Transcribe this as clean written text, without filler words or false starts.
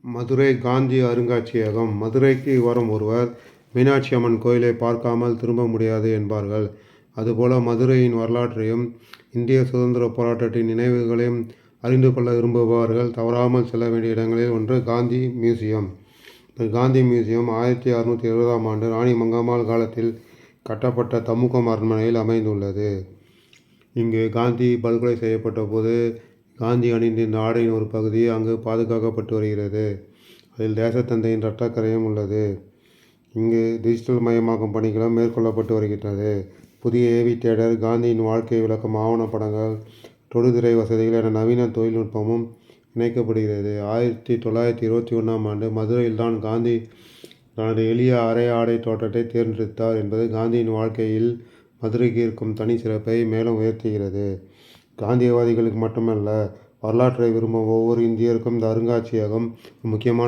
மதுரை காந்தி அருங்காட்சியகம். மதுரைக்கு வரும் ஒருவர் மீனாட்சி அம்மன் கோயிலை பார்க்காமல் திரும்ப முடியாது என்பார்கள். அதுபோல மதுரையின் வரலாற்றையும் இந்திய சுதந்திர போராட்டத்தின் நினைவுகளையும் அறிந்து கொள்ள விரும்புபவர்கள் தவறாமல் செல்ல வேண்டிய இடங்களில் ஒன்று காந்தி மியூசியம். இந்த காந்தி மியூசியம் 1670ஆம் ஆண்டு ராணி மங்கம்மாள் காலத்தில் கட்டப்பட்ட தமுகம் அரண்மனையில் அமைந்துள்ளது. இங்கு காந்தி படுகொலை செய்யப்பட்ட போது காந்தி அணிந்திருந்த ஆடையின் ஒரு பகுதி அங்கு பாதுகாக்கப்பட்டு வருகிறது. அதில் தேசத்தந்தையின் இரத்தக்கரையும் உள்ளது. இங்கு டிஜிட்டல் மயமாக்கும் பணிகளும் மேற்கொள்ளப்பட்டு வருகின்றது. புதிய ஏவி தேடர், காந்தியின் வாழ்க்கை விளக்கும் ஆவணப்படங்கள், தொடுதிரை வசதிகள் என நவீன தொழில்நுட்பமும் இணைக்கப்படுகிறது. 1921ஆம் ஆண்டு மதுரையில்தான் காந்தி தனது எளிய அரை ஆடை தோற்றத்தை தேர்ந்தெடுத்தார் என்பது காந்தியின் வாழ்க்கையில் மதுரைக்கு இருக்கும் தனி சிறப்பை மேலும் உயர்த்துகிறது. காந்தியவாதிகளுக்கு மட்டுமல்ல, வரலாற்றை விரும்பும் ஒவ்வொரு இந்தியருக்கும் இந்த அருங்காட்சியகம் முக்கியமான